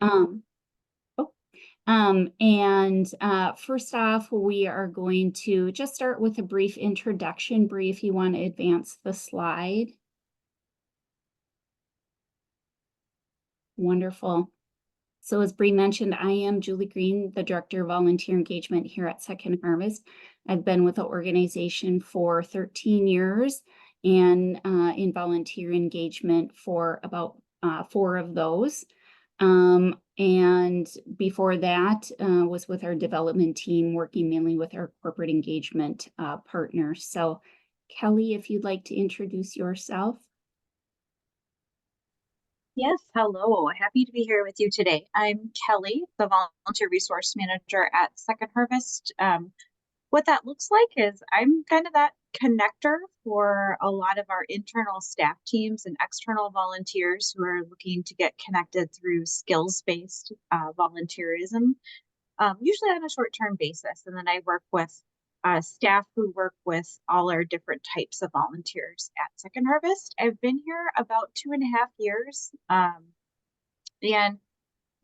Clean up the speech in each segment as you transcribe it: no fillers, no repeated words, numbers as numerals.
Um, oh, and first off, we are going to just start with a brief introduction. Bree, if you want to advance the slide. Wonderful. So as Bree mentioned, I am Julie Green, the Director of Volunteer Engagement here at Second Harvest. I've been with the organization for 13 years and in volunteer engagement for about 4 of those. And before that was with our development team, working mainly with our corporate engagement partners. So Kelly, if you'd like to introduce yourself. Yes, hello. Happy to be here with you today. I'm Kelly, the Volunteer Resource Manager at Second Harvest. What that looks like is I'm kind of that connector for a lot of our internal staff teams and external volunteers who are looking to get connected through skills-based volunteerism, usually on a short-term basis. And then I work with staff who work with all our different types of volunteers at Second Harvest. I've been here about 2.5 years, and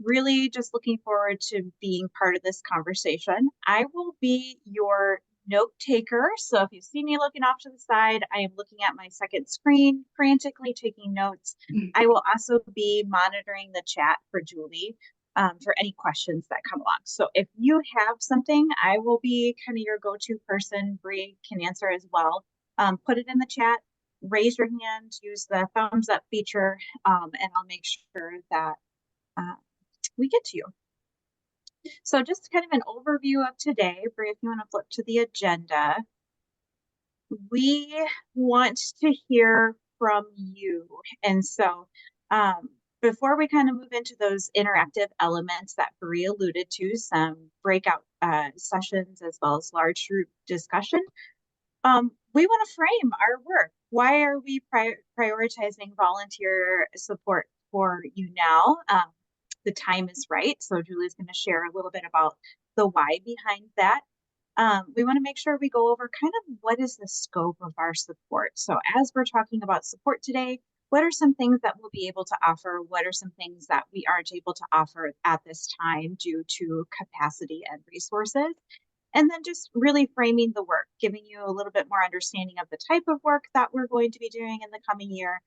really just looking forward to being part of this conversation. I will be your note taker. So if you see me looking off to the side, I am looking at my second screen, frantically taking notes. I will also be monitoring the chat for Julie for any questions that come along. So if you have something, I will be kind of your go-to person. Bree can answer as well. Put it in the chat, raise your hand, use the thumbs up feature, and I'll make sure that we get to you. So just kind of an overview of today. Bree, if you want to flip to the agenda, we want to hear from you. And so before we kind of move into those interactive elements that Bree alluded to, some breakout sessions as well as large group discussion, we want to frame our work. Why are we prioritizing volunteer support for you now? The time is right. So Julie's going to share a little bit about the why behind that. We want to make sure we go over kind of what is the scope of our support. So as we're talking about support today, what are some things that we'll be able to offer? What are some things that we aren't able to offer at this time due to capacity and resources? And then just really framing the work, giving you a little bit more understanding of the type of work that we're going to be doing in the coming year.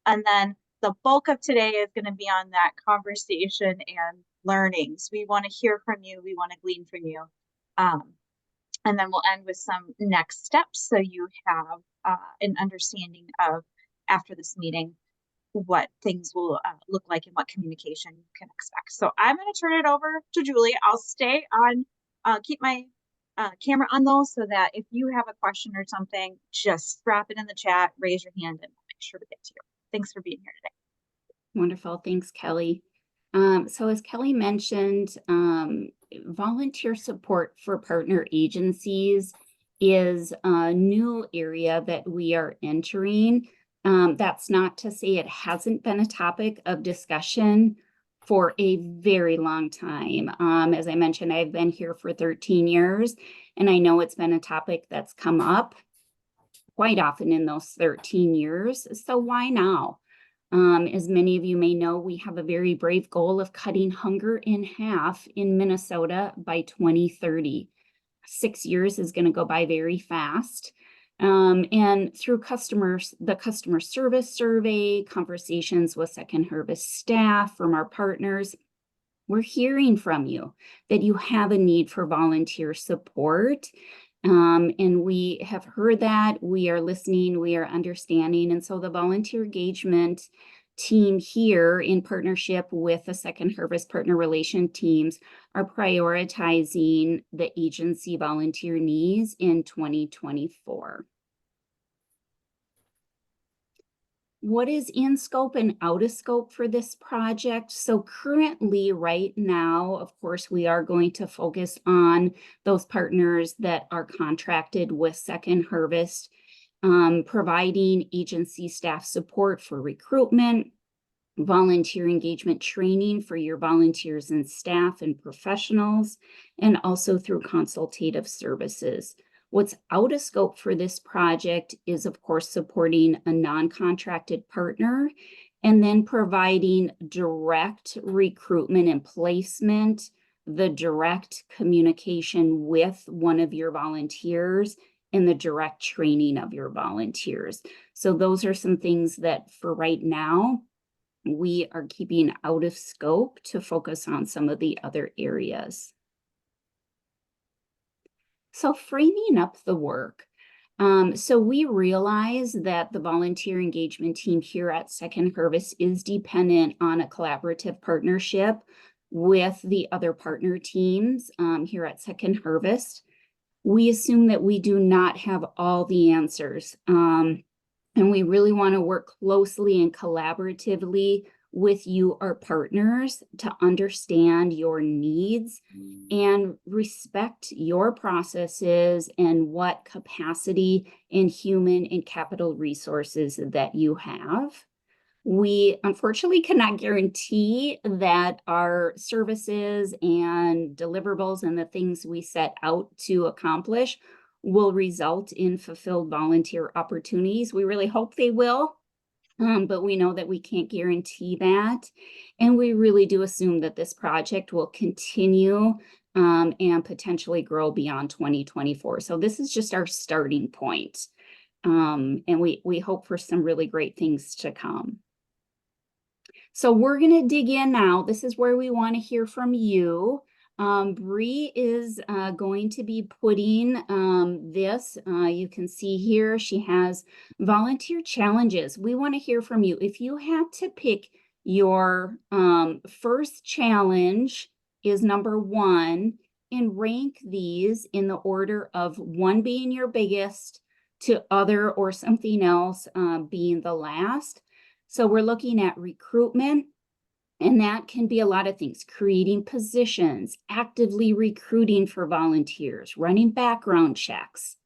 And then the bulk of today is going to be on that conversation and learnings. We want to hear from you. We want to glean from you. And then we'll end with some next steps so you have an understanding of, after this meeting, what things will look like and what communication you can expect. So I'm going to turn it over to Julie. I'll stay on, keep my camera on those so that if you have a question or something, just drop it in the chat, raise your hand, and we'll make sure to get to you. Thanks for being here today. Wonderful. Thanks, Kelly. So as Kelly mentioned, volunteer support for partner agencies is a new area that we are entering. That's not to say it hasn't been a topic of discussion for a very long time. As I mentioned, I've been here for 13 years, and I know it's been a topic that's come up quite often in those 13 years. So why now? As many of you may know, we have a very brave goal of cutting hunger in half in Minnesota by 2030. 6 years is going to go by very fast. And through the customer service survey, conversations with Second Harvest staff from our partners, we're hearing from you that you have a need for volunteer support. And we have heard that, we are listening, we are understanding. And so the volunteer engagement team here in partnership with the Second Harvest partner relation teams are prioritizing the agency volunteer needs in 2024. What is in scope and out of scope for this project? So currently, right now, of course, we are going to focus on those partners that are contracted with Second Harvest, providing agency staff support for recruitment, volunteer engagement training for your volunteers and staff and professionals, and also through consultative services. What's out of scope for this project is, of course, supporting a non-contracted partner and then providing direct recruitment and placement, the direct communication with one of your volunteers, and the direct training of your volunteers. So those are some things that for right now, we are keeping out of scope to focus on some of the other areas. So framing up the work. So we realize that the volunteer engagement team here at Second Harvest is dependent on a collaborative partnership with the other partner teams here at Second Harvest. We assume that we do not have all the answers, and we really want to work closely and collaboratively with you, our partners, to understand your needs and respect your processes and what capacity and human and capital resources that you have. We unfortunately cannot guarantee that our services and deliverables and the things we set out to accomplish will result in fulfilled volunteer opportunities. We really hope they will, but we know that we can't guarantee that. And we really do assume that this project will continue and potentially grow beyond 2024. So this is just our starting point. And we hope for some really great things to come. So we're going to dig in now. This is where we want to hear from you. Bree is going to be putting this. You can see here she has volunteer challenges. We want to hear from you. If you had to pick your first challenge is number 1, and rank these in the order of 1 being your biggest to other or something else being the last. So we're looking at recruitment, and that can be a lot of things: creating positions, actively recruiting for volunteers, running background checks,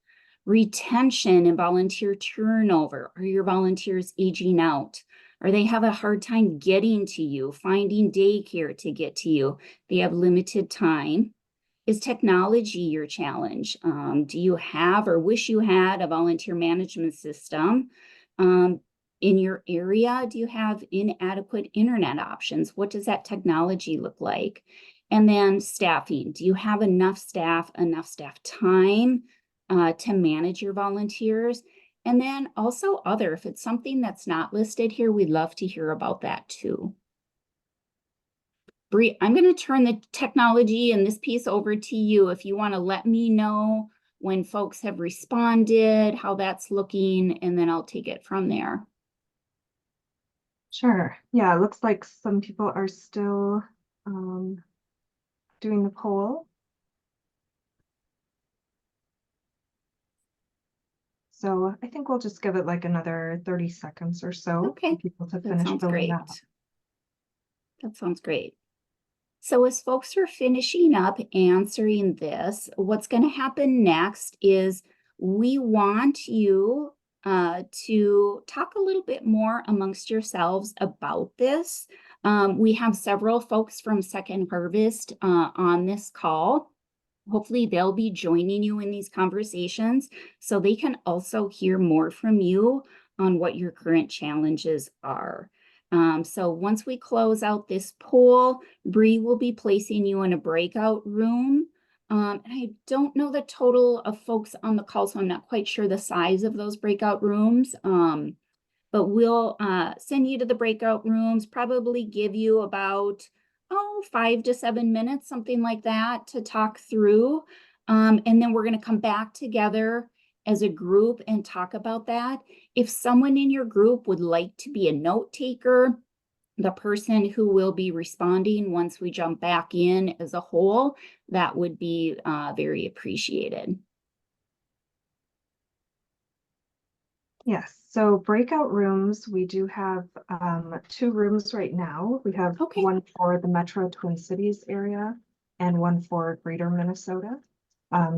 retention and volunteer turnover. Are your volunteers aging out? Or they have a hard time getting to you, finding daycare to get to you? They have limited time. Is technology your challenge? Do you have or wish you had a volunteer management system? In your area, do you have inadequate internet options? What does that technology look like? And then staffing. Do you have enough staff time to manage your volunteers? And then also other, if it's something that's not listed here, we'd love to hear about that too. Bree, I'm going to turn the technology and this piece over to you if you want to let me know when folks have responded, how that's looking, and then I'll take it from there. Sure. Yeah, it looks like some people are still doing the poll. So I think we'll just give it like another 30 seconds or so Okay, for people to that finish sounds filling great. that out. That sounds great. So as folks are finishing up answering this, what's going to happen next is we want you to talk a little bit more amongst yourselves about this. We have several folks from Second Harvest on this call. Hopefully they'll be joining you in these conversations so they can also hear more from you on what your current challenges are. So once we close out this poll, Bree will be placing you in a breakout room. And I don't know the total of folks on the call, so I'm not quite sure the size of those breakout rooms. But we'll send you to the breakout rooms, probably give you about 5 to 7 minutes, something like that, to talk through. And then we're going to come back together as a group and talk about that. If someone in your group would like to be a note taker, the person who will be responding once we jump back in as a whole, that would be very appreciated. Yes, so breakout rooms, we do have 2 rooms right now. We have one for the Metro Twin Cities area and one for Greater Minnesota.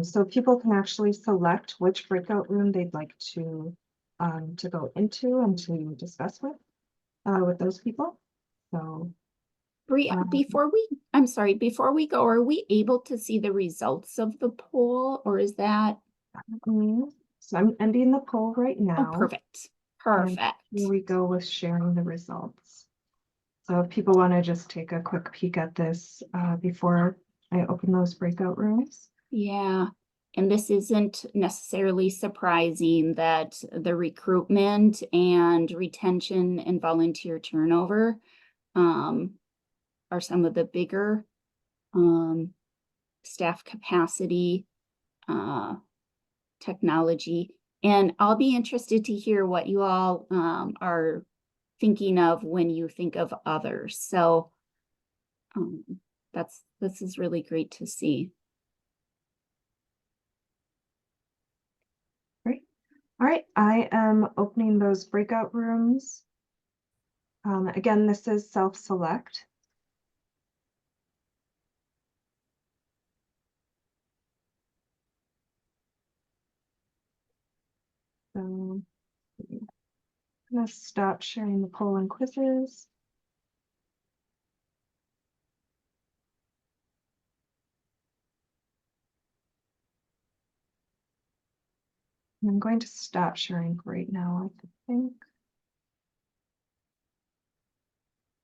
So people can actually select which breakout room they'd like to go into and to discuss with those people. So Bree, before we go, are we able to see the results of the poll, or is that? so I'm ending the poll right now. Oh, perfect. Perfect. Here we go with sharing the results. So if people want to just take a quick peek at this before I open those breakout rooms. Yeah, and this isn't necessarily surprising that the recruitment and retention and volunteer turnover are some of the bigger staff capacity, technology. And I'll be interested to hear what you all are thinking of when you think of others. So this is really great to see. Great. All right, I am opening those breakout rooms. Again, this is self-select. So I'm going to stop sharing the poll and quizzes. I'm going to stop sharing right now, I think.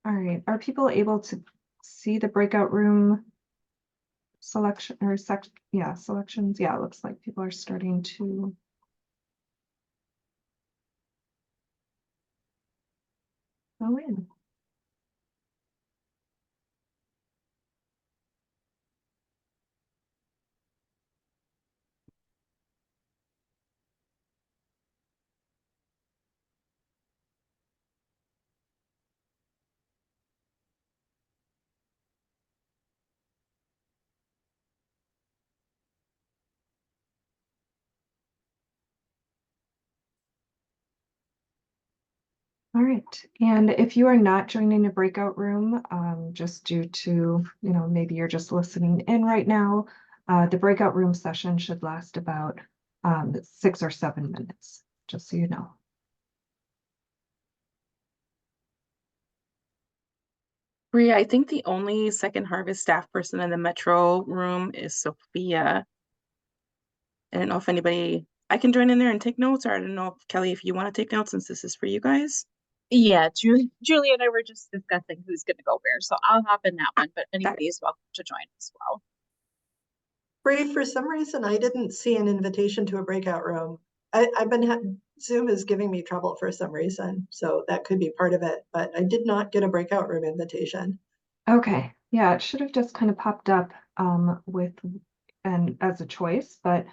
All right, are people able to see the breakout room selection or selections? Yeah, it looks like people are starting to. Go in. All right, and if you are not joining a breakout room, just due to, maybe you're just listening in right now, the breakout room session should last about 6 or 7 minutes, just so you know. Bria, I think the only Second Harvest staff person in the Metro room is Sophia. I don't know if I can join in there and take notes, or I don't know if Kelly, if you want to take notes since this is for you guys. Yeah, Julie and I were just discussing who's going to go where, so I'll hop in that one, but anybody is welcome to join as well. Bree, for some reason, I didn't see an invitation to a breakout room. Zoom is giving me trouble for some reason, so that could be part of it, but I did not get a breakout room invitation. Okay, yeah, it should have just kind of popped up as a choice, but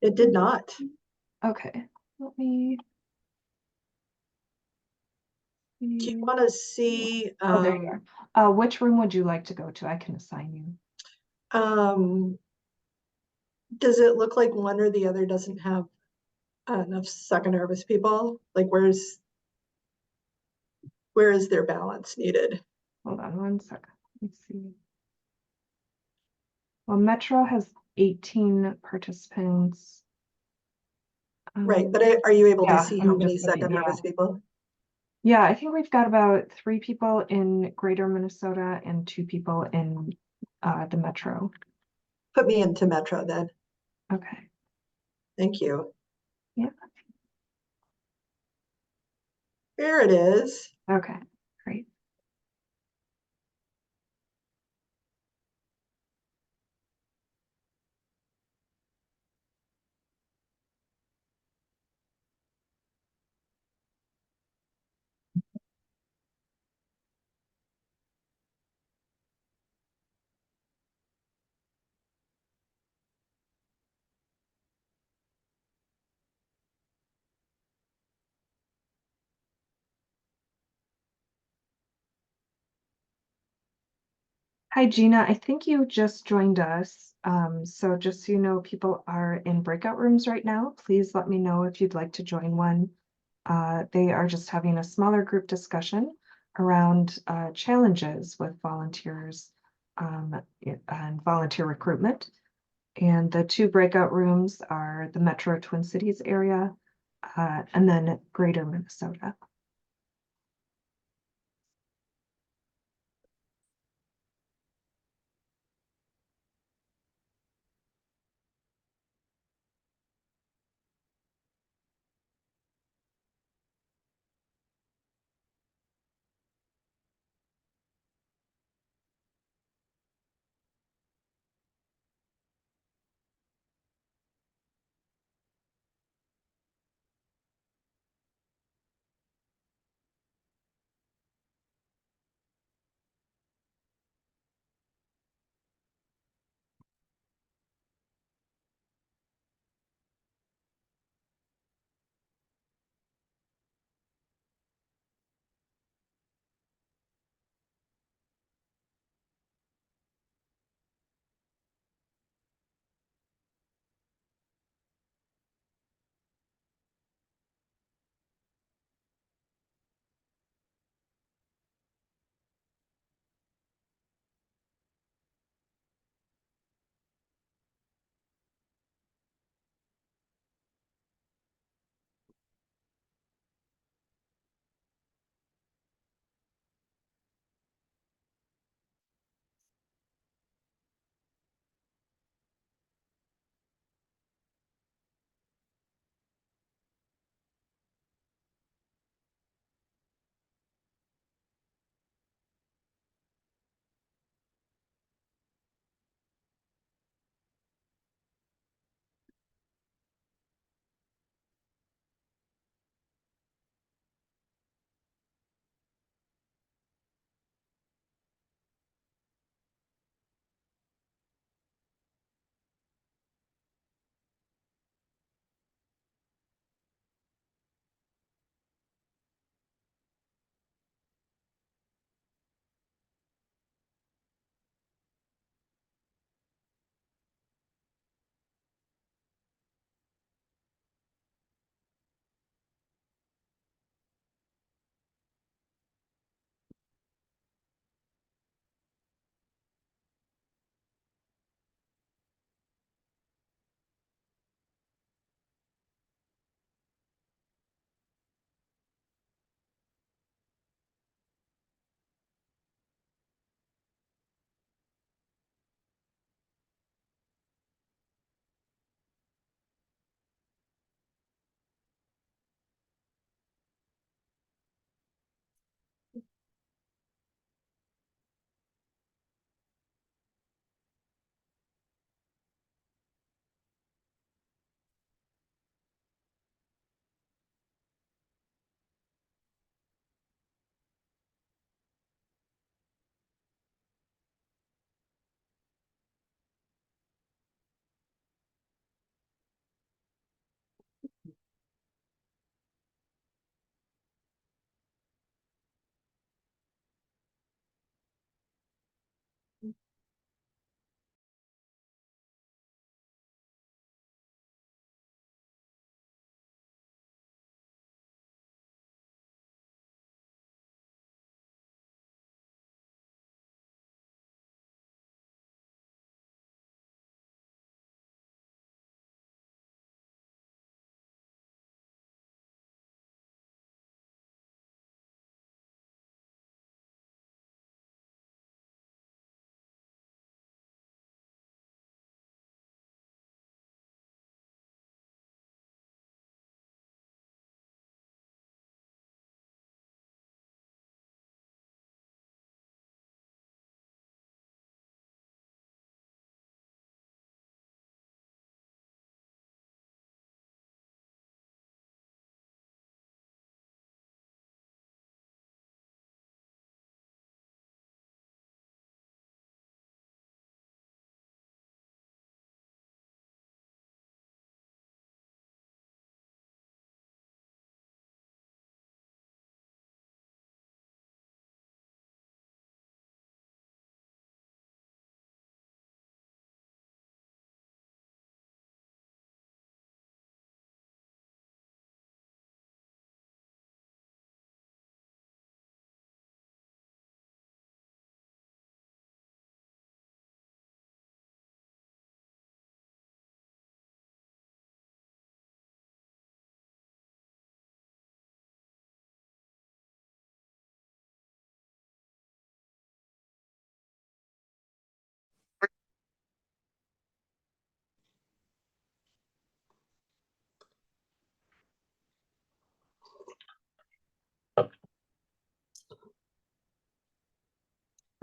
it did not. Okay, let me. Do you want to see? Oh, there you are. Which room would you like to go to? I can assign you. Does it look like one or the other doesn't have enough Second Harvest people? Like, where is their balance needed? Hold on 1 second. Let me see. Well, Metro has 18 participants. Right, but are you able to see how I'm many just looking, Second Harvest people? Yeah, I think we've got about 3 people in Greater Minnesota and 2 people in the Metro. Put me into Metro then. Okay. Thank you. Yeah. There it is. Okay, great. Hi, Gina. I think you just joined us. So just so you know, people are in breakout rooms right now. Please let me know if you'd like to join one. They are just having a smaller group discussion around challenges with volunteers and volunteer recruitment. And the 2 breakout rooms are the Metro Twin Cities area and then Greater Minnesota.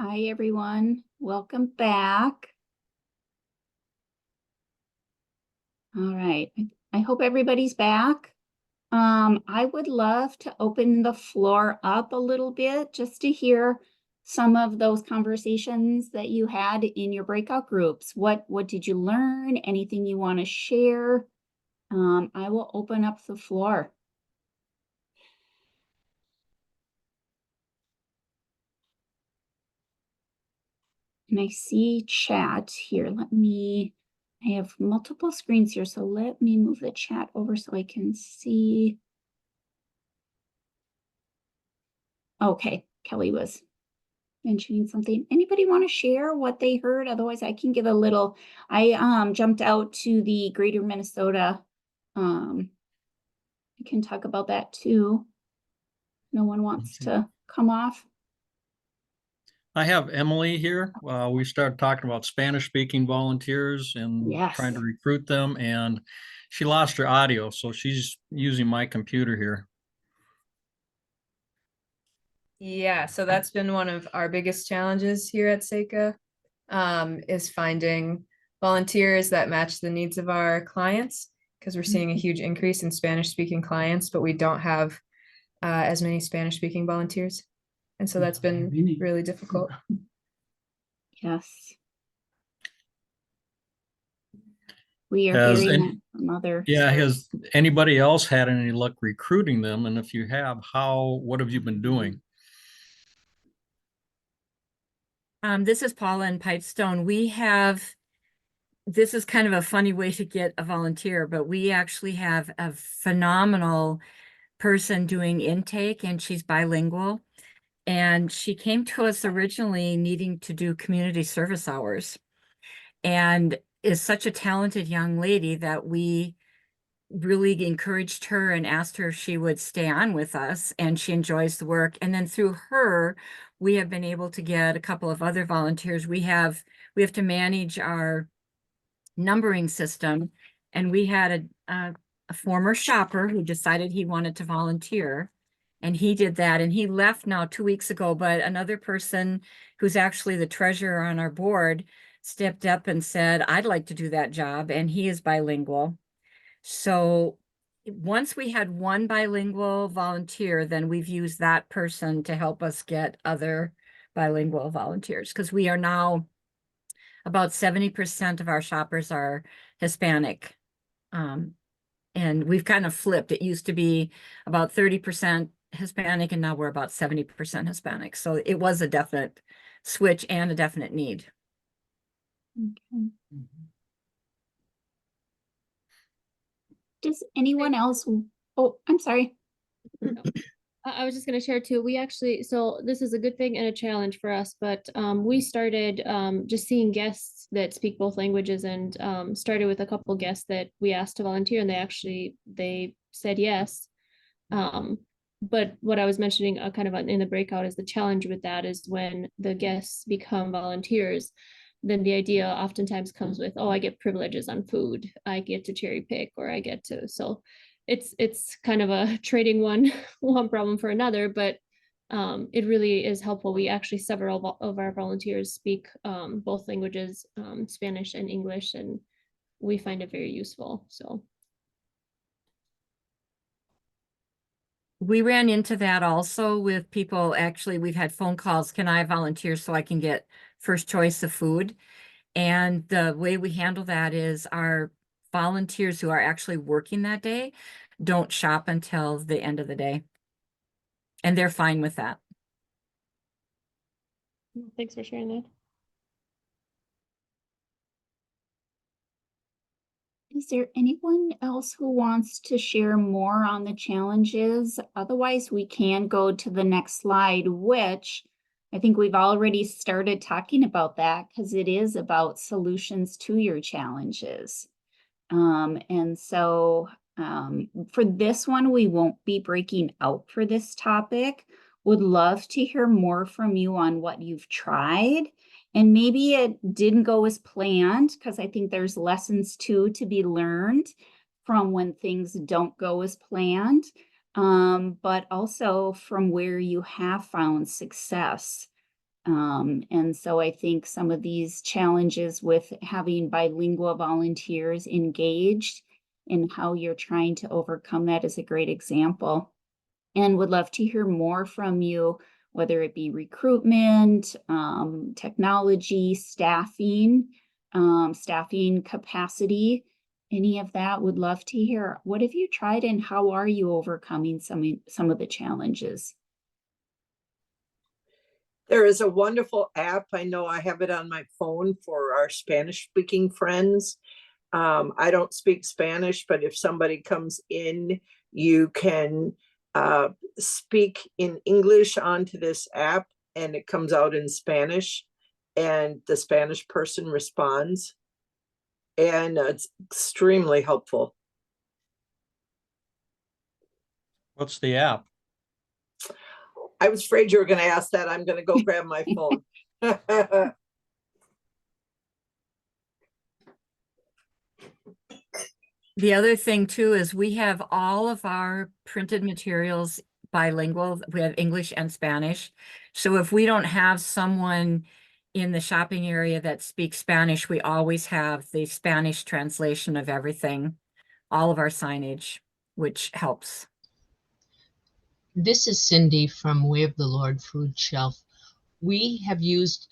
Hi, everyone. Welcome back. All right. I hope everybody's back. I would love to open the floor up a little bit just to hear some of those conversations that you had in your breakout groups. What did you learn? Anything you want to share? I will open up the floor. And I see chat here. I have multiple screens here, so let me move the chat over so I can see. Okay, Kelly was mentioning something. Anybody want to share what they heard? Otherwise, I can give a little. I jumped out to the Greater Minnesota. I can talk about that too. No one wants to come off. I have Emily here. We started talking about Spanish-speaking volunteers and Yes. trying to recruit them, and she lost her audio, so she's using my computer here. Yeah, so that's been one of our biggest challenges here at SECA, is finding volunteers that match the needs of our clients, because we're seeing a huge increase in Spanish-speaking clients, but we don't have as many Spanish-speaking volunteers. And so that's been really difficult. Yes. We are Has hearing any- that from others. Yeah, has anybody else had any luck recruiting them? And if you have, what have you been doing? This is Paula in Pipestone. This is kind of a funny way to get a volunteer, but we actually have a phenomenal person doing intake, and she's bilingual. And she came to us originally needing to do community service hours, and is such a talented young lady that we really encouraged her and asked her if she would stay on with us, and she enjoys the work. And then through her, we have been able to get a couple of other volunteers. We have to manage our numbering system, and we had a former shopper who decided he wanted to volunteer, and he did that, and he left now 2 weeks ago. But another person who's actually the treasurer on our board stepped up and said, I'd like to do that job, and he is bilingual. So once we had one bilingual volunteer, then we've used that person to help us get other bilingual volunteers, because we are now about 70% of our shoppers are Hispanic. And we've kind of flipped. It used to be about 30% Hispanic, and now we're about 70% Hispanic. So it was a definite switch and a definite need. Okay. Does anyone else? Oh, I'm sorry. I was just going to share too. We actually, so this is a good thing and a challenge for us, but we started just seeing guests that speak both languages, and started with a couple guests that we asked to volunteer, and they said yes. But what I was mentioning kind of in the breakout is the challenge with that is when the guests become volunteers, then the idea oftentimes comes with, oh, I get privileges on food, I get to cherry pick, or I get to, so it's kind of a trading one problem for another, but it really is helpful. We actually, several of our volunteers speak both languages, Spanish and English, and we find it very useful. So We ran into that also with people. Actually, we've had phone calls. Can I volunteer so I can get first choice of food? And the way we handle that is our volunteers who are actually working that day don't shop until the end of the day. And they're fine with that. thanks for sharing that. Is there anyone else who wants to share more on the challenges? Otherwise, we can go to the next slide, which I think we've already started talking about that because it is about solutions to your challenges. And so for this one, we won't be breaking out for this topic. Would love to hear more from you on what you've tried. And maybe it didn't go as planned, because I think there's lessons too to be learned from when things don't go as planned, but also from where you have found success. And so I think some of these challenges with having bilingual volunteers engaged and how you're trying to overcome that is a great example. And would love to hear more from you, whether it be recruitment, technology, staffing, staffing capacity, any of that. Would love to hear. What have you tried and how are you overcoming some of the challenges? There is a wonderful app. I know I have it on my phone for our Spanish speaking friends. I don't speak Spanish, but if somebody comes in, you can speak in English onto this app and it comes out in Spanish and the Spanish person responds. And it's extremely helpful. What's the app? I was afraid you were going to ask that. I'm going to go grab my phone. The other thing too is we have all of our printed materials bilingual. We have English and Spanish. So if we don't have someone in the shopping area that speaks Spanish, we always have the Spanish translation of everything, all of our signage, which helps. This is Cindy from Way of the Lord Food Shelf. We have used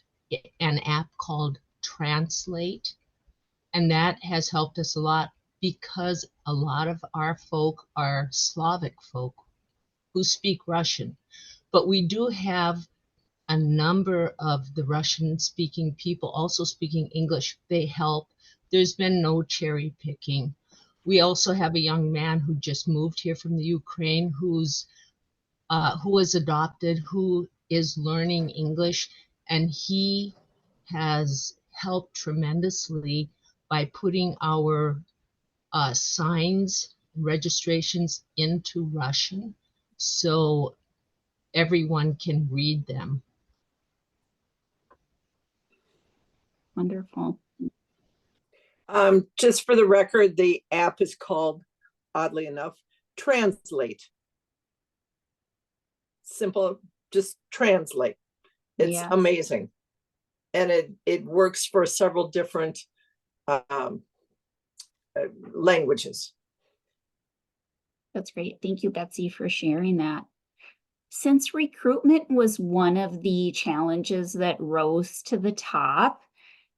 an app called Translate, and that has helped us a lot because a lot of our folk are Slavic folk who speak Russian. But we do have a number of the Russian-speaking people also speaking English. They help. There's been no cherry picking. We also have a young man who just moved here from the Ukraine who was adopted, who is learning English, and he has helped tremendously by putting our signs, registrations into Russian, so everyone can read them. Wonderful. Just for the record, the app is called, oddly enough, Translate. Simple, just translate. It's amazing. And it works for several different languages. That's great. Thank you, Betsy, for sharing that. Since recruitment was one of the challenges that rose to the top,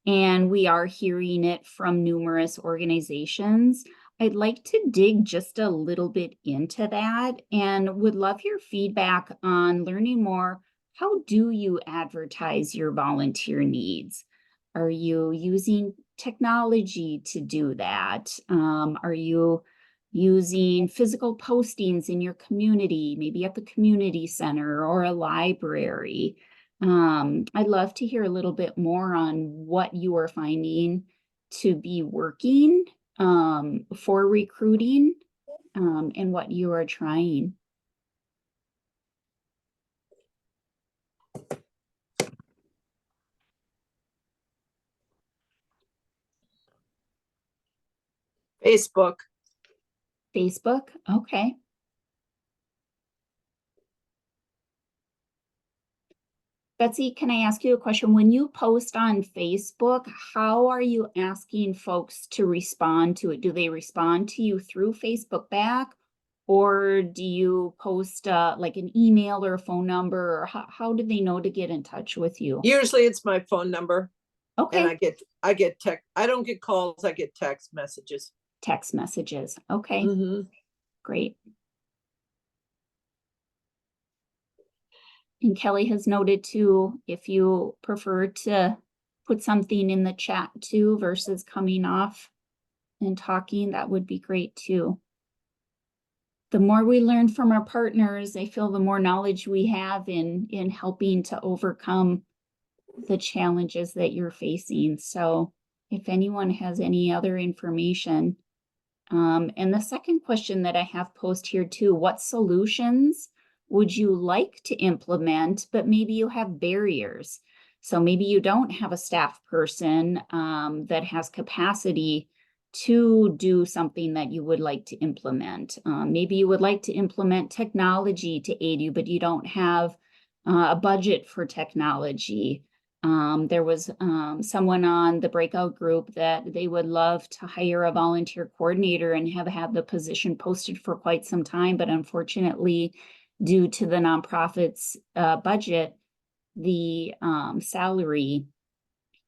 and we are hearing it from numerous organizations, I'd like to dig just a little bit into that and would love your feedback on learning more how do you advertise your volunteer needs? Are you using technology to do that? Are you using physical postings in your community, maybe at the community center or a library? I'd love to hear a little bit more on what you are finding to be working for recruiting and what you are trying. Facebook. Facebook, okay. Betsy, can I ask you a question? When you post on Facebook, how are you asking folks to respond to it? Do they respond to you through Facebook back? Or do you post like an email or a phone number? Or how do they know to get in touch with you? Usually it's my phone number. Okay. And I get text. I don't get calls, I get text messages. Text messages. Okay, great. And Kelly has noted too, if you prefer to put something in the chat too versus coming off and talking, that would be great too. The more we learn from our partners, I feel the more knowledge we have in helping to overcome the challenges that you're facing. So if anyone has any other information. And the second question that I have posed here too, what solutions would you like to implement, but maybe you have barriers? So maybe you don't have a staff person that has capacity to do something that you would like to implement. Maybe you would like to implement technology to aid you, but you don't have a budget for technology. There was someone on the breakout group that they would love to hire a volunteer coordinator and have had the position posted for quite some time, but unfortunately, due to the nonprofit's budget, the salary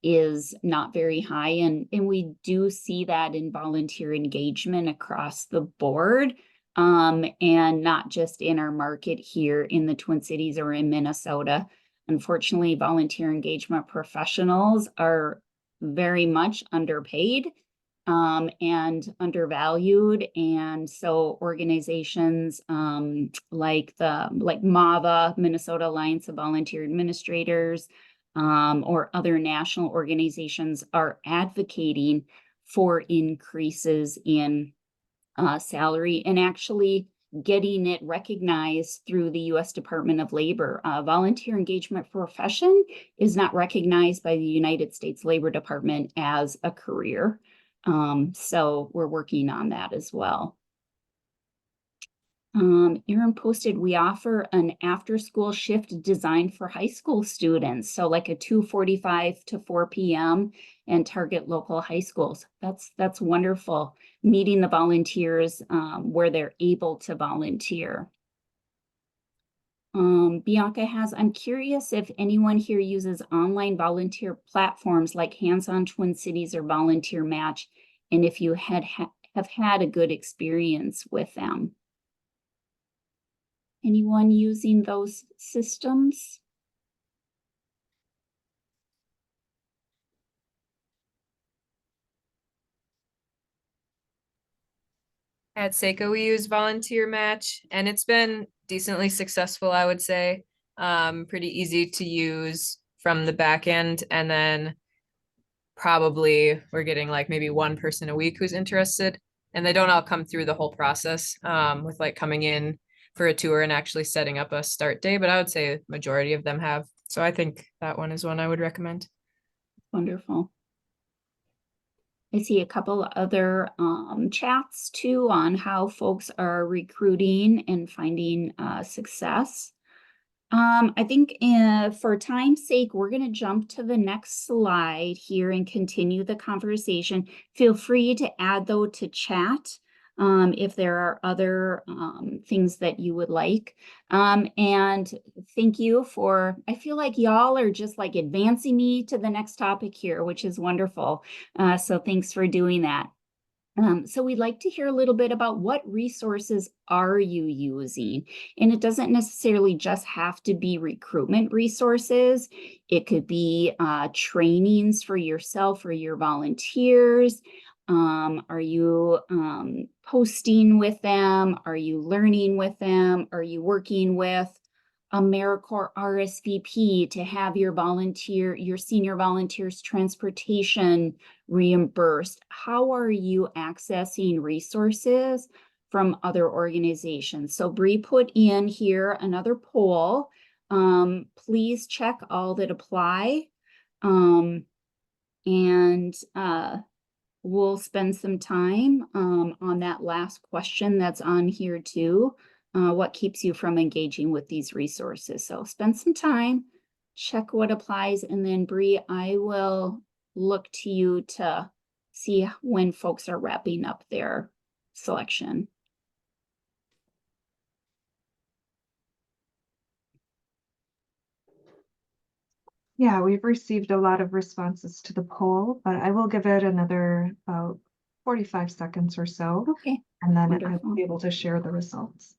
is not very high. And we do see that in volunteer engagement across the board, and not just in our market here in the Twin Cities or in Minnesota. Unfortunately, volunteer engagement professionals are very much underpaid and undervalued. And so organizations like MAVA, Minnesota Alliance of Volunteer Administrators, or other national organizations are advocating for increases in salary and actually getting it recognized through the U.S. Department of Labor. Volunteer engagement profession is not recognized by the United States Labor Department as a career. So we're working on that as well. Erin posted, we offer an after-school shift designed for high school students. So like a 2:45 to 4 p.m. and target local high schools. That's wonderful. Meeting the volunteers where they're able to volunteer. Bianca has, I'm curious if anyone here uses online volunteer platforms like Hands on Twin Cities or Volunteer Match, and if you have had a good experience with them. Anyone using those systems? At Seika, we use Volunteer Match, and it's been decently successful, I would say. Pretty easy to use from the back end, and then probably we're getting like maybe one person a week who's interested, and they don't all come through the whole process with like coming in for a tour and actually setting up a start day, but I would say majority of them have. So I think that one is one I would recommend. Wonderful. I see a couple other chats too on how folks are recruiting and finding success. I think for time's sake, we're going to jump to the next slide here and continue the conversation. Feel free to add though to chat if there are other things that you would like. And thank you for, I feel like y'all are just like advancing me to the next topic here, which is wonderful. So thanks for doing that. So we'd like to hear a little bit about what resources are you using? And it doesn't necessarily just have to be recruitment resources. It could be trainings for yourself or your volunteers. Are you posting with them? Are you learning with them? Are you working with AmeriCorps RSVP to have your senior volunteers transportation reimbursed? How are you accessing resources from other organizations? So Bree put in here another poll. Please check all that apply. And we'll spend some time on that last question that's on here too. What keeps you from engaging with these resources? So spend some time, check what applies, and then Bree, I will look to you to see when folks are wrapping up their selection. Yeah, we've received a lot of responses to the poll, but I will give it another about 45 seconds or so. Okay. And then I Wonderful. will be able to share the results.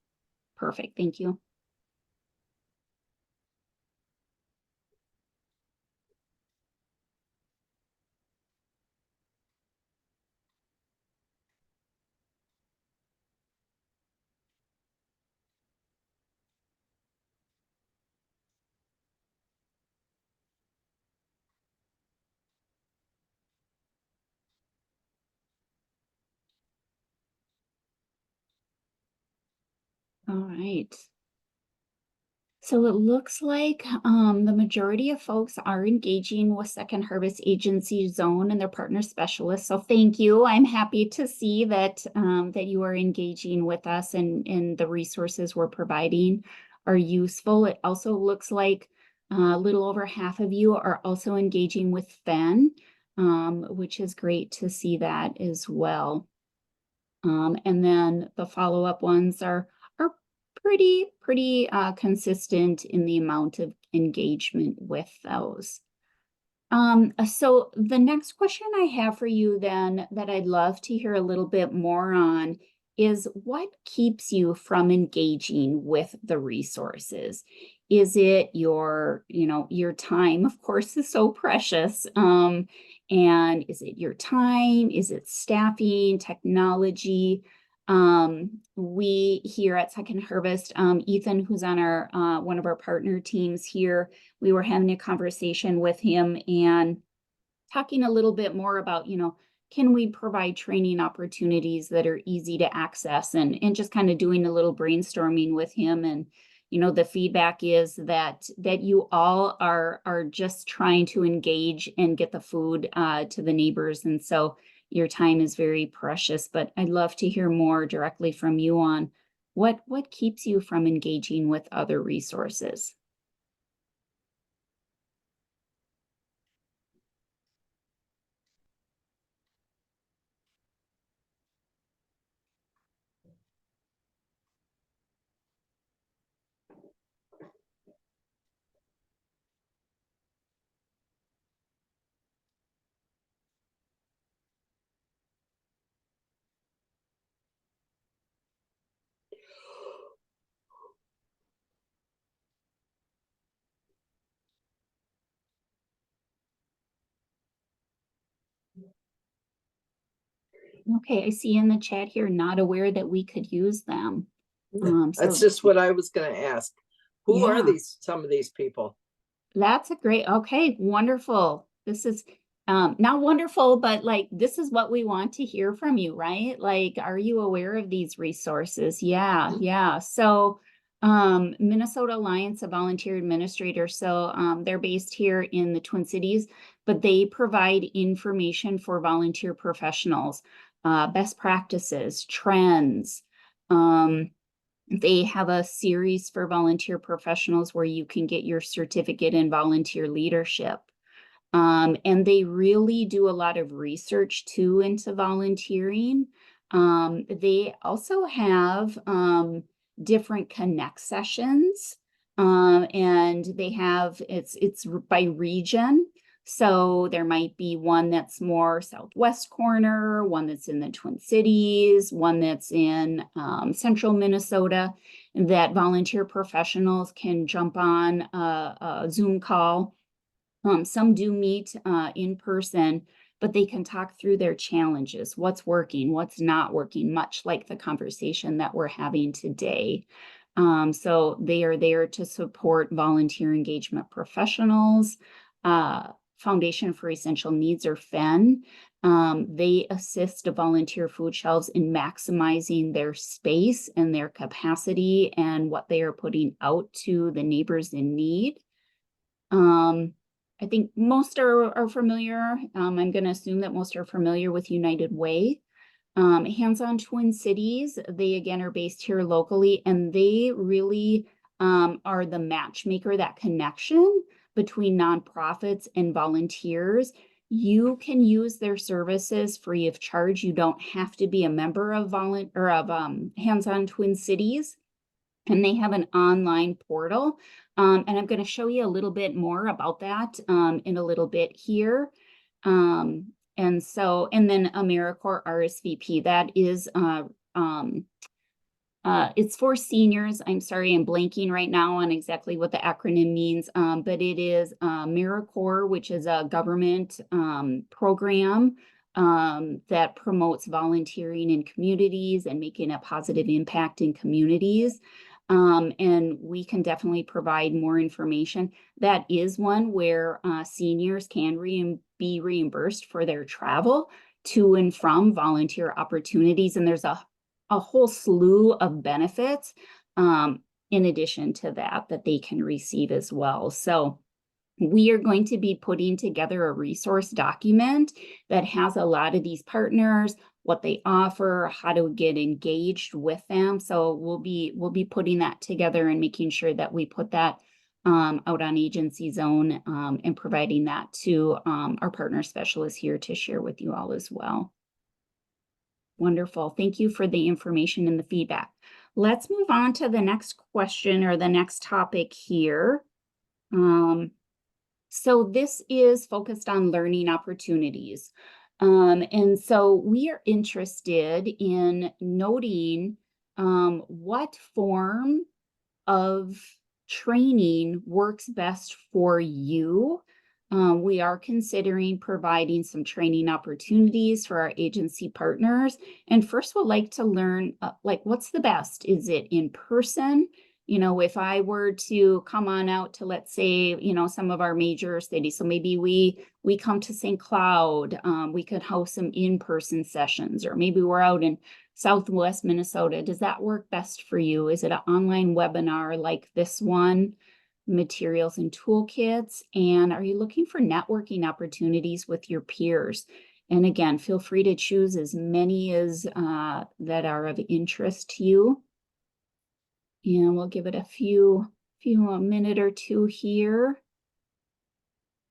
Perfect, thank you. All right. So it looks like the majority of folks are engaging with Second Harvest Agency Zone and their partner specialists. So thank you. I'm happy to see that that you are engaging with us and the resources we're providing are useful. It also looks like a little over half of you are also engaging with FEN, which is great to see that as well. And then the follow-up ones are pretty consistent in the amount of engagement with those. So the next question I have for you then that I'd love to hear a little bit more on is what keeps you from engaging with the resources? Is it your time, of course, is so precious. And is it your time? Is it staffing, technology? We here at Second Harvest, Ethan, who's on our one of our partner teams here, we were having a conversation with him and talking a little bit more about, can we provide training opportunities that are easy to access, and just kind of doing a little brainstorming with him. And the feedback is that you all are just trying to engage and get the food to the neighbors, and so your time is very precious. But I'd love to hear more directly from you on what keeps you from engaging with other resources. Okay, I see in the chat here, not aware that we could use them. That's just what I was gonna ask. Who are Yeah. some of these people? That's a great, okay, wonderful. This is not wonderful, but like, this is what we want to hear from you, right? Like, are you aware of these resources? Yeah. So Minnesota Alliance of Volunteer Administrators. So they're based here in the Twin Cities, but they provide information for volunteer professionals, best practices, trends. They have a series for volunteer professionals where you can get your certificate in volunteer leadership. And they really do a lot of research too into volunteering. They also have different connect sessions, and they have it's by region. So there might be one that's more southwest corner, one that's in the Twin Cities, one that's in central Minnesota, that volunteer professionals can jump on a Zoom call. Some do meet in person, but they can talk through their challenges, what's working, what's not working, much like the conversation that we're having today. So they are there to support volunteer engagement professionals. Foundation for Essential Needs, or FEN. They assist volunteer food shelves in maximizing their space and their capacity and what they are putting out to the neighbors in need. I think most are familiar. I'm going to assume that most are familiar with United Way. Hands-on Twin Cities, they again are based here locally, and they really are the matchmaker, that connection between nonprofits and volunteers. You can use their services free of charge. You don't have to be a member of Hands-on Twin Cities, and they have an online portal. And I'm going to show you a little bit more about that in a little bit here. And then AmeriCorps RSVP, that is it's for seniors. I'm sorry, I'm blanking right now on exactly what the acronym means, but it is AmeriCorps, which is a government program that promotes volunteering in communities and making a positive impact in communities. And we can definitely provide more information. That is one where seniors can be reimbursed for their travel to and from volunteer opportunities. And there's a whole slew of benefits in addition to that they can receive as well. So we are going to be putting together a resource document that has a lot of these partners, what they offer, how to get engaged with them. So we'll be putting that together and making sure that we put that out on Agency Zone and providing that to our partner specialists here to share with you all as well. Wonderful. Thank you for the information and the feedback. Let's move on to the next question or the next topic here. So this is focused on learning opportunities. And so we are interested in noting what form of training works best for you. We are considering providing some training opportunities for our agency partners. And first, we'd like to learn, what's the best? Is it in person? You know, if I were to come on out to, let's say, some of our major cities, so maybe we come to St. Cloud, we could host some in-person sessions, or maybe we're out in Southwest Minnesota. Does that work best for you? Is it an online webinar like this one? Materials and toolkits? And are you looking for networking opportunities with your peers? And again, feel free to choose as many as that are of interest to you. And we'll give it a a minute or two here.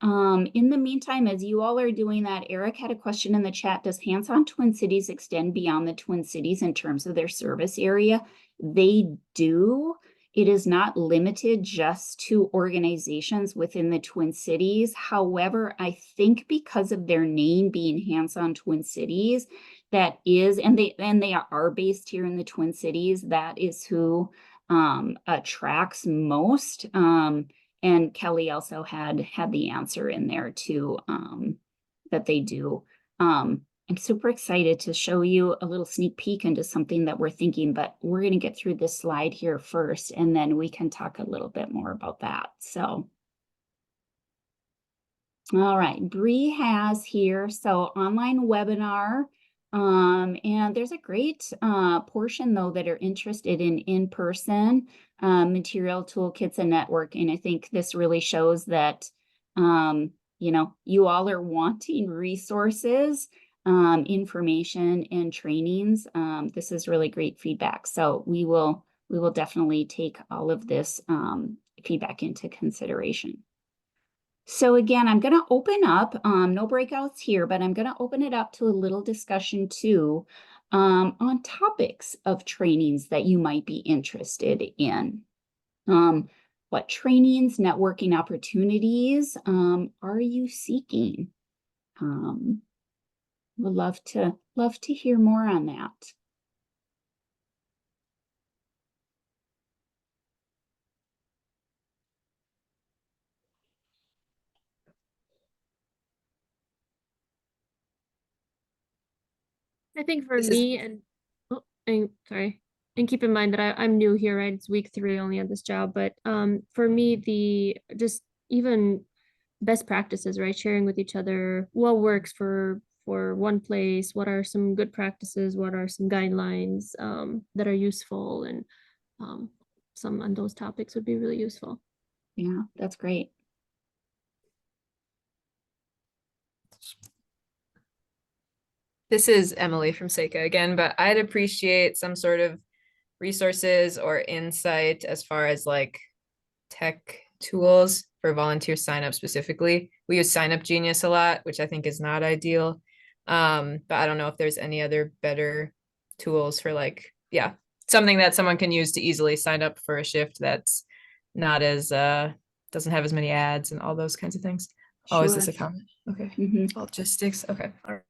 In the meantime, as you all are doing that, Eric had a question in the chat. Does Hands-on Twin Cities extend beyond the Twin Cities in terms of their service area? They do. It is not limited just to organizations within the Twin Cities. However, I think because of their name being Hands-on Twin Cities, that is, and they are based here in the Twin Cities, that is who attracts most. And Kelly also had the answer in there too, that they do. I'm super excited to show you a little sneak peek into something that we're thinking, but we're going to get through this slide here first, and then we can talk a little bit more about that. So, all right, Bree has here, so online webinar, and there's a great portion though that are interested in in-person material, toolkits, and networking. I think this really shows that, you all are wanting resources, information, and trainings. This is really great feedback. So we will definitely take all of this feedback into consideration. So again, I'm going to open up, no breakouts here, but I'm going to open it up to a little discussion too on topics of trainings that you might be interested in. what trainings, networking opportunities are you seeking? Would love to hear more on that. I think for This is- me sorry, and keep in mind that I'm new here, right? It's week 3 only on this job, but for me, the just even best practices, right? Sharing with each other what works for one place, what are some good practices, what are some guidelines that are useful, and some on those topics would be really useful. Yeah, that's great. This is Emily from Seika again, but I'd appreciate some sort of resources or insight as far as like tech tools for volunteer sign up specifically. We use Sign Up Genius a lot, which I think is not ideal. But I don't know if there's any other better tools for like, yeah, something that someone can use to easily sign up for a shift that's not as doesn't have as many ads and all those kinds of things. Oh, is this a Sure. comment? Okay. Mhm. Logistics. Okay. All right.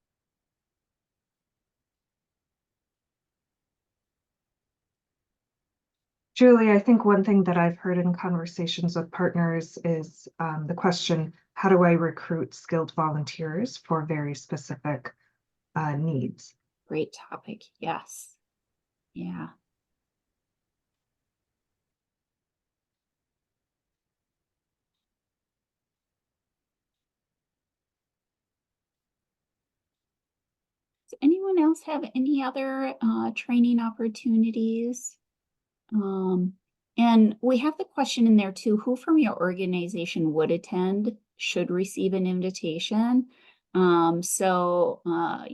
Julie, I think one thing that I've heard in conversations with partners is the question, how do I recruit skilled volunteers for very specific needs? Great topic. Yes. Yeah. Does anyone else have any other training opportunities? And we have the question in there too, who from your organization would attend, should receive an invitation? You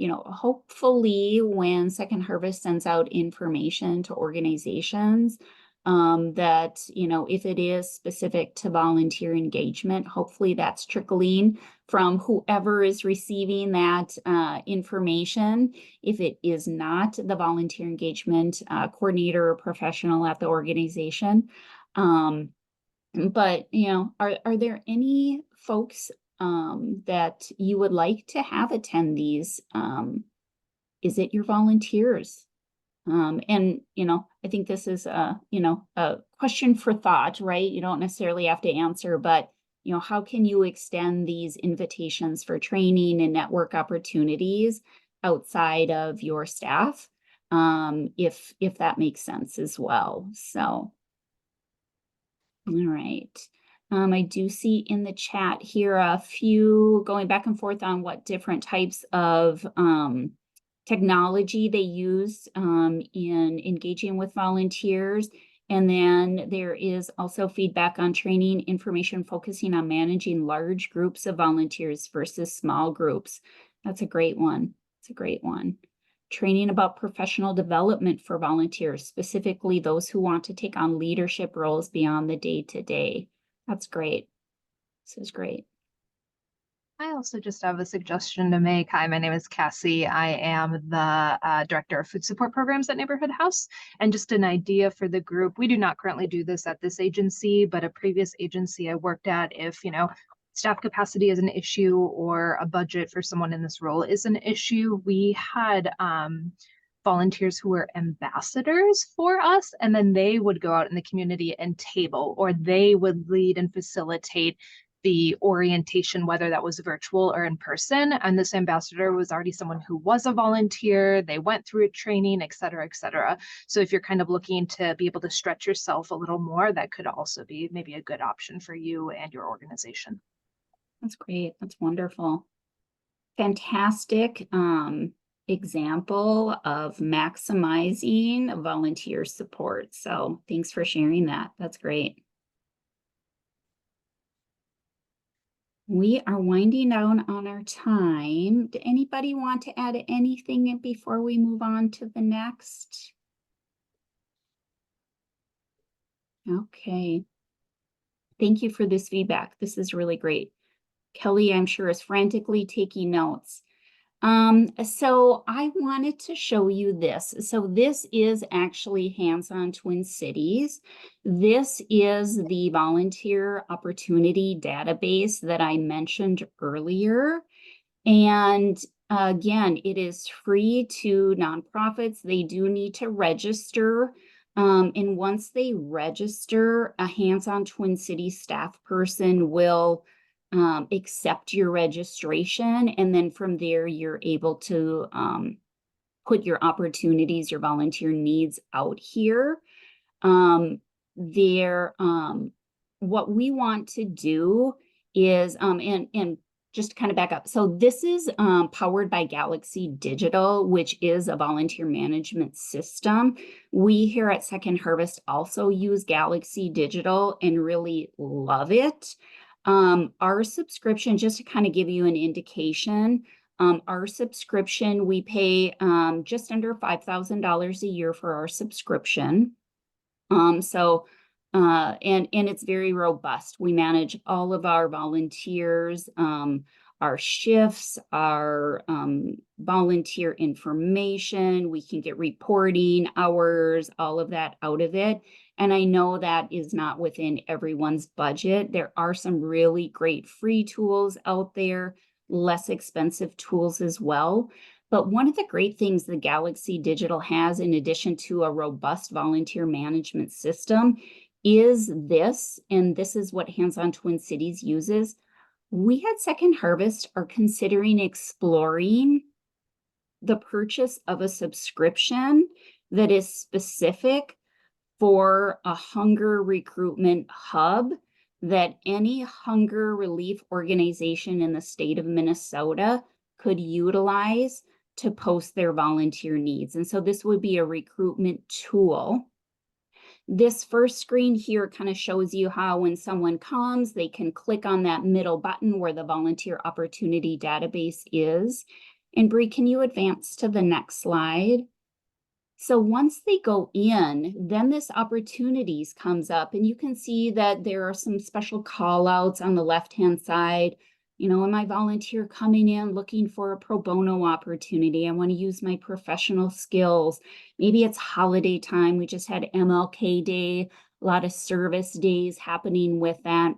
know, hopefully when Second Harvest sends out information to organizations, that, you know, if it is specific to volunteer engagement, hopefully that's trickling from whoever is receiving that information. If it is not the volunteer engagement coordinator or professional at the organization. But, you know, are there any folks that you would like to have attend these? Is it your volunteers? And, you know, I think this is you know, a question for thought, right? You don't necessarily have to answer, but, you know, how can you extend these invitations for training and network opportunities outside of your staff? If that makes sense as well. So, all right. I do see in the chat here a few going back and forth on what different types of technology they use in engaging with volunteers. And then there is also feedback on training information focusing on managing large groups of volunteers versus small groups. That's a great one. It's a great one. Training about professional development for volunteers, specifically those who want to take on leadership roles beyond the day-to-day. That's great. This is great. I also just have a suggestion to make. Hi, my name is Cassie. I am the Director of Food Support Programs at Neighborhood House. And just an idea for the group, we do not currently do this at this agency, but a previous agency I worked at, if, you know, staff capacity is an issue or a budget for someone in this role is an issue, we had volunteers who were ambassadors for us, and then they would go out in the community and table, or they would lead and facilitate the orientation, whether that was virtual or in person. And this ambassador was already someone who was a volunteer, they went through a training, et cetera, et cetera. So if you're kind of looking to be able to stretch yourself a little more, that could also be maybe a good option for you and your organization. That's great. That's wonderful. Fantastic example of maximizing volunteer support. So thanks for sharing that. That's great. We are winding down on our time. Do anybody want to add anything before we move on to the next? Okay. Thank you for this feedback. This is really great. Kelly, I'm sure, is frantically taking notes. So I wanted to show you this. So this is actually Hands-On Twin Cities. This is the volunteer opportunity database that I mentioned earlier. And again, it is free to nonprofits. They do need to register. And once they register, a Hands-On Twin Cities staff person will accept your registration. And then from there, you're able to put your opportunities, your volunteer needs out here. What we want to do is, and just to kind of back up. So this is powered by Galaxy Digital, which is a volunteer management system. We here at Second Harvest also use Galaxy Digital and really love it. Our subscription, just to kind of give you an indication, our subscription, we pay just under $5,000 a year for our subscription. And it's very robust. We manage all of our volunteers, our shifts, our volunteer information. We can get reporting hours, all of that out of it. And I know that is not within everyone's budget. There are some really great free tools out there, less expensive tools as well. But one of the great things the Galaxy Digital has, in addition to a robust volunteer management system, is this, and this is what Hands-On Twin Cities uses. We at Second Harvest are considering exploring the purchase of a subscription that is specific for a hunger recruitment hub that any hunger relief organization in the state of Minnesota could utilize to post their volunteer needs. And so this would be a recruitment tool. This first screen here kind of shows you how when someone comes, they can click on that middle button where the volunteer opportunity database is. And Bree, can you advance to the next slide? So once they go in, then this opportunities comes up, and you can see that there are some special call outs on the left-hand side. You know, am I volunteer coming in looking for a pro bono opportunity? I want to use my professional skills. Maybe it's holiday time. We just had MLK Day, a lot of service days happening with that.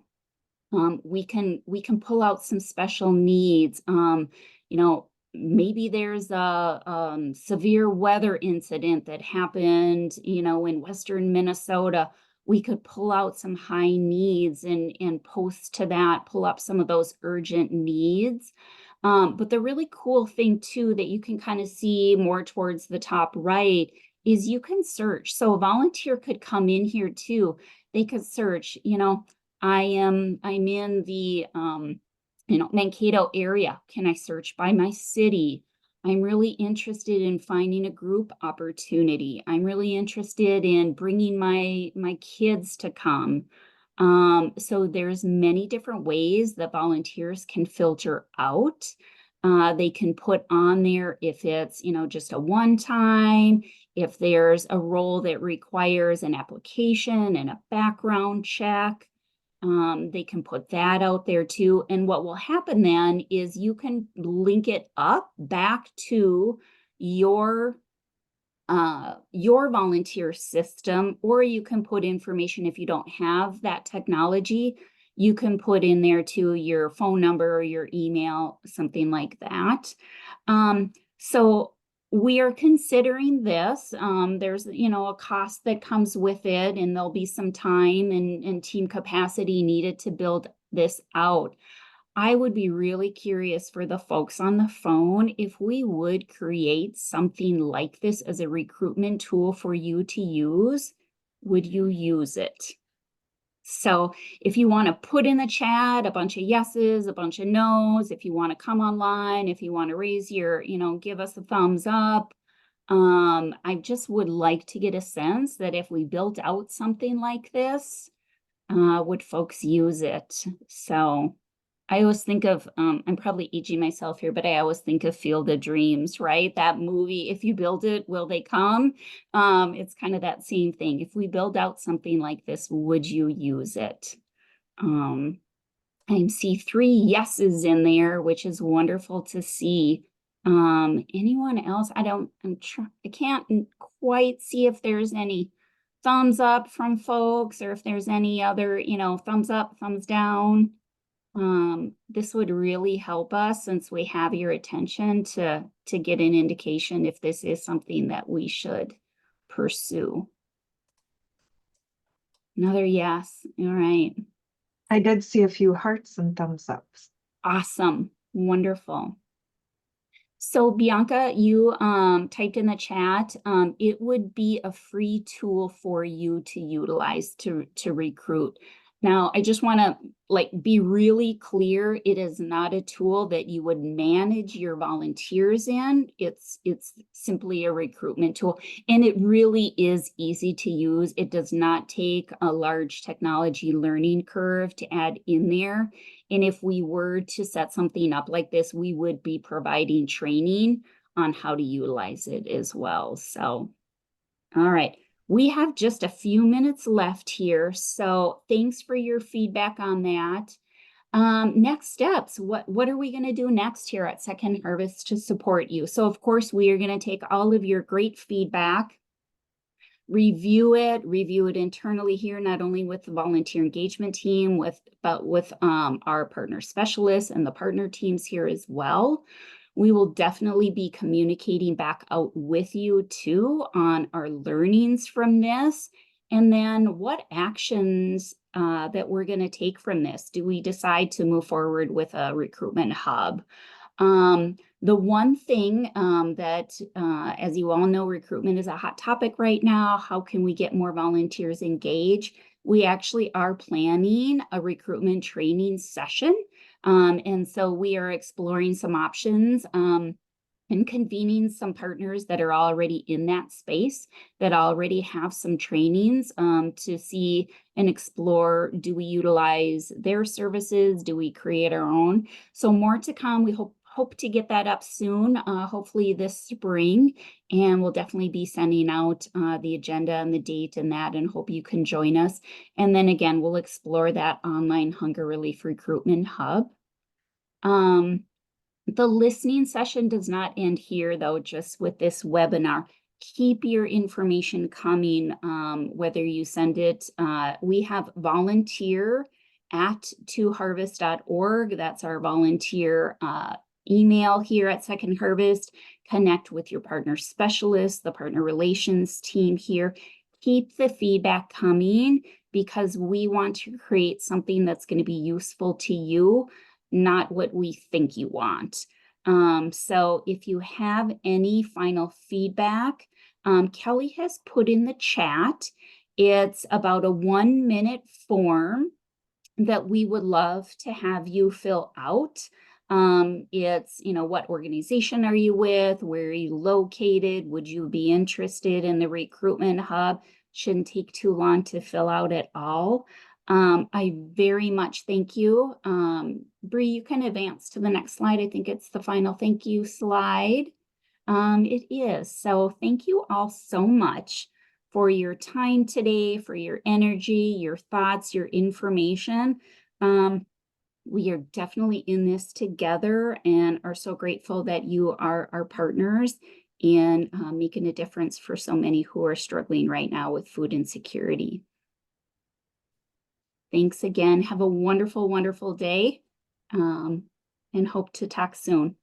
We can pull out some special needs. You know, maybe there's a severe weather incident that happened, you know, in Western Minnesota. We could pull out some high needs and post to that, pull up some of those urgent needs. But the really cool thing too that you can kind of see more towards the top right is you can search. So a volunteer could come in here too. They could search, you know, I'm in the you know, Mankato area. Can I search by my city? I'm really interested in finding a group opportunity. I'm really interested in bringing my kids to come. So there's many different ways that volunteers can filter out. They can put on there if it's, you know, just a one-time, if there's a role that requires an application and a background check. They can put that out there too. And what will happen then is you can link it up back to your volunteer system, or you can put information if you don't have that technology. You can put in there too your phone number or your email, something like that. So we are considering this. There's, you know, a cost that comes with it, and there'll be some time and team capacity needed to build this out. I would be really curious for the folks on the phone if we would create something like this as a recruitment tool for you to use. Would you use it? So if you want to put in the chat a bunch of yeses, a bunch of nos, if you want to come online, if you want to raise your, you know, give us a thumbs up. I just would like to get a sense that if we built out something like this, would folks use it? So I always think of, I'm probably aging myself here, but I always think of Field of Dreams, right? That movie, if you build it, will they come? It's kind of that same thing. If we build out something like this, would you use it? I see 3 yeses in there, which is wonderful to see. Anyone else? I can't quite see if there's any thumbs up from folks or if there's any other, thumbs up, thumbs down. This would really help us since we have your attention to get an indication if this is something that we should pursue. Another yes. All right. I did see a few hearts and thumbs ups. Awesome. Wonderful. So Bianca, you typed in the chat, it would be a free tool for you to utilize to recruit. Now, I just want to be really clear, it is not a tool that you would manage your volunteers in. It's simply a recruitment tool, and it really is easy to use. It does not take a large technology learning curve to add in there. And if we were to set something up like this, we would be providing training on how to utilize it as well. So, all right. We have just a few minutes left here, so thanks for your feedback on that. Next steps, what are we going to do next here at Second Harvest to support you? So of course, we are going to take all of your great feedback, review it internally here, not only with the volunteer engagement team, but with our partner specialists and the partner teams here as well. We will definitely be communicating back out with you too on our learnings from this. And then what actions that we're going to take from this. Do we decide to move forward with a recruitment hub? The one thing that, as you all know, recruitment is a hot topic right now. How can we get more volunteers engaged? We actually are planning a recruitment training session. And so we are exploring some options and convening some partners that are already in that space, that already have some trainings to see and explore, do we utilize their services? Do we create our own? So more to come. We hope to get that up soon, hopefully this spring, and we'll definitely be sending out the agenda and the date and that, and hope you can join us. And then again, we'll explore that online hunger relief recruitment hub. The listening session does not end here though, just with this webinar. Keep your information coming, whether you send it, we have volunteer@2harvest.org. That's our volunteer email here at Second Harvest. Connect with your partner specialist, the partner relations team here. Keep the feedback coming because we want to create something that's going to be useful to you, not what we think you want. So if you have any final feedback, Kelly has put in the chat. It's about a 1-minute form that we would love to have you fill out. It's, what organization are you with? Where are you located? Would you be interested in the recruitment hub? Shouldn't take too long to fill out at all. I very much thank you. Bree, you can advance to the next slide. I think it's the final thank you slide. It is. So thank you all so much for your time today, for your energy, your thoughts, your information. We are definitely in this together and are so grateful that you are our partners in making a difference for so many who are struggling right now with food insecurity. Thanks again. Have a wonderful, wonderful day, and hope to talk soon.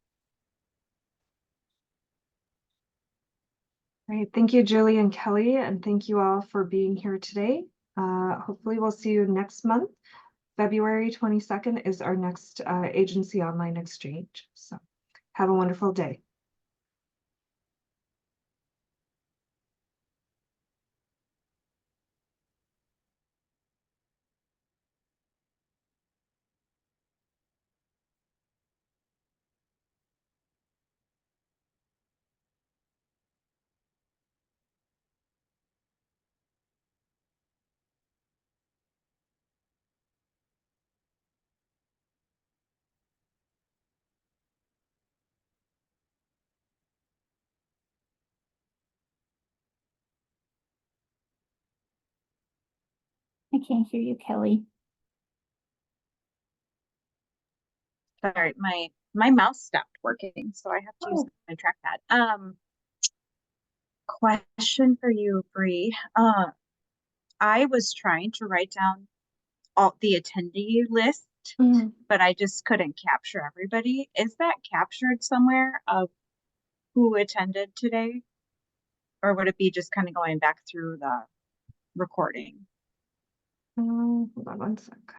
Great. Thank you, Julie and Kelly, and thank you all for being here today. Hopefully we'll see you next month. February 22nd is our next agency online exchange. So have a wonderful day. I can't hear you, Kelly. Sorry, my mouse stopped working, so I have to use Oh. my trackpad. Question for you, Bree. I was trying to write down all the attendee list, Mhm. but I just couldn't capture everybody. Is that captured somewhere of who attended today? Or would it be just kind of going back through the recording? Hold on one sec.